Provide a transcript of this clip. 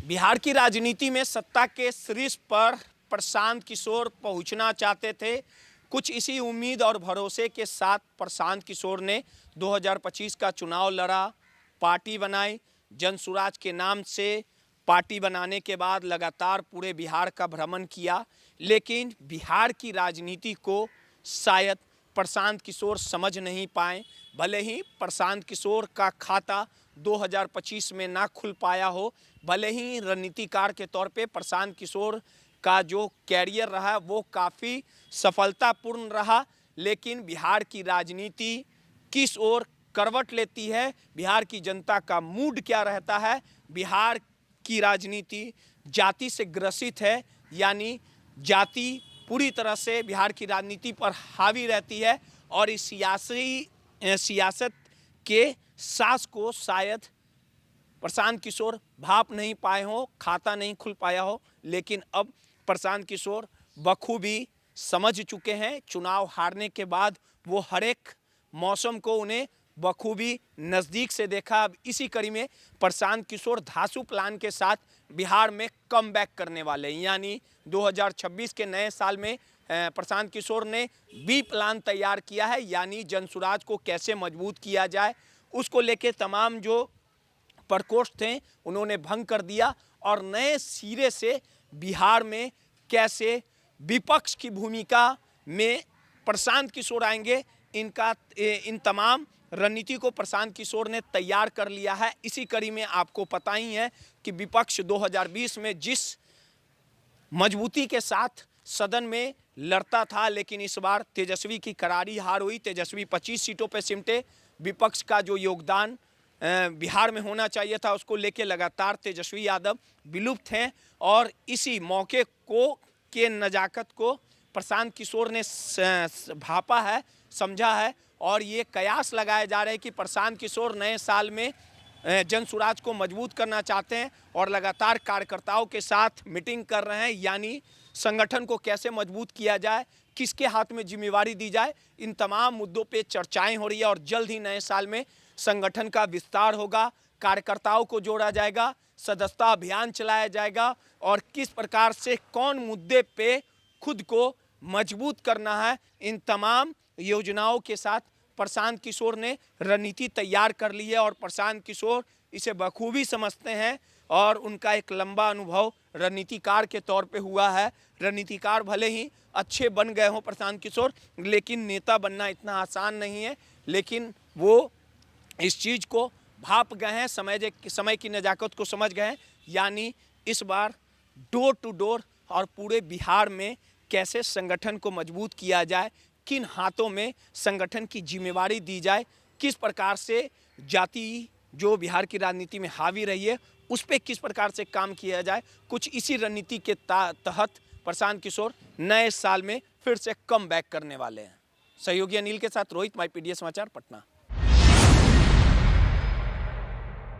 बिहार की राजनीति में सत्ता के शीर्ष पर प्रशांत किशोर पहुंचना चाहते थे। कुछ इसी उम्मीद और भरोसे के साथ प्रशांत किशोर ने 2025 का चुनाव लड़ा, पार्टी बनाई। जनसुराज के नाम से पार्टी बनाने के बाद लगातार पूरे बिहार का भ्रमण किया, लेकिन बिहार की राजनीति को शायद प्रशांत किशोर समझ नहीं पाए। भले ही प्रशांत किशोर का खाता 2025 में ना खुल पाया हो, भले ही रणनीतिकार के तौर पे प्रशांत किशोर का जो कैरियर रहा वो काफ़ी सफलतापूर्ण रहा, लेकिन बिहार की राजनीति किस ओर करवट लेती है, बिहार की जनता का मूड क्या रहता है, बिहार की राजनीति जाति से ग्रसित है, यानी जाति पूरी तरह से बिहार की राजनीति पर हावी रहती है। और इस सियासत के सास को शायद प्रशांत किशोर भाप नहीं पाए हो, खाता नहीं खुल पाया हो, लेकिन अब प्रशांत किशोर बखूबी समझ चुके हैं। चुनाव हारने के बाद वो हर एक मौसम को उन्हें बखूबी नज़दीक से देखा। अब इसी कड़ी में प्रशांत किशोर धांसू प्लान के साथ बिहार में कमबैक करने वाले हैं, यानी 2026 के नए साल में प्रशांत किशोर ने बी प्लान तैयार किया है, यानी जनसुराज को कैसे मजबूत किया जाए उसको लेके तमाम जो प्रकोष्ठ थे उन्होंने भंग कर दिया और नए सिरे से बिहार में कैसे विपक्ष की भूमिका में प्रशांत किशोर आएंगे, इन तमाम रणनीति को प्रशांत किशोर ने तैयार कर लिया है। इसी कड़ी में आपको पता ही है कि विपक्ष 2020 में जिस मजबूती के साथ सदन में लड़ता था, लेकिन इस बार तेजस्वी की करारी हार हुई। तेजस्वी 25 सीटों पर सिमटे। विपक्ष का जो योगदान बिहार में होना चाहिए था उसको लेके लगातार तेजस्वी यादव विलुप्त हैं और इसी मौके को के नज़ाकत को प्रशांत किशोर ने भापा है, समझा है और ये कयास लगाए जा रहे हैं कि प्रशांत किशोर नए साल में जनसुराज को मजबूत करना चाहते हैं और लगातार कार्यकर्ताओं के साथ मीटिंग कर रहे हैं, यानी संगठन को कैसे मजबूत किया जाए, किसके हाथ में जिम्मेवारी दी जाए, इन तमाम मुद्दों पे चर्चाएं हो रही है। और जल्द ही नए साल में संगठन का विस्तार होगा, कार्यकर्ताओं को जोड़ा जाएगा, सदस्यता अभियान चलाया जाएगा और किस प्रकार से कौन मुद्दे पे खुद को मजबूत करना है, इन तमाम योजनाओं के साथ प्रशांत किशोर ने रणनीति तैयार कर ली है और प्रशांत किशोर इसे बखूबी समझते हैं और उनका एक लंबा अनुभव रणनीतिकार के तौर पे हुआ है। रणनीतिकार भले ही अच्छे बन गए हों प्रशांत किशोर, लेकिन नेता बनना इतना आसान नहीं है, लेकिन वो इस चीज़ को भाप गए हैं, समय की नज़ाकत को समझ गए हैं, यानी इस बार डोर टू डोर और पूरे बिहार में कैसे संगठन को मजबूत किया जाए, किन हाथों में संगठन की जिम्मेवारी दी जाए, किस प्रकार से जाति जो बिहार की राजनीति में हावी रही है उस पर किस प्रकार से काम किया जाए, कुछ इसी रणनीति के तहत प्रशांत किशोर नए साल में फिर से कम बैक करने वाले हैं। सहयोगी अनिल के साथ रोहित, माई पीडीए समाचार, पटना।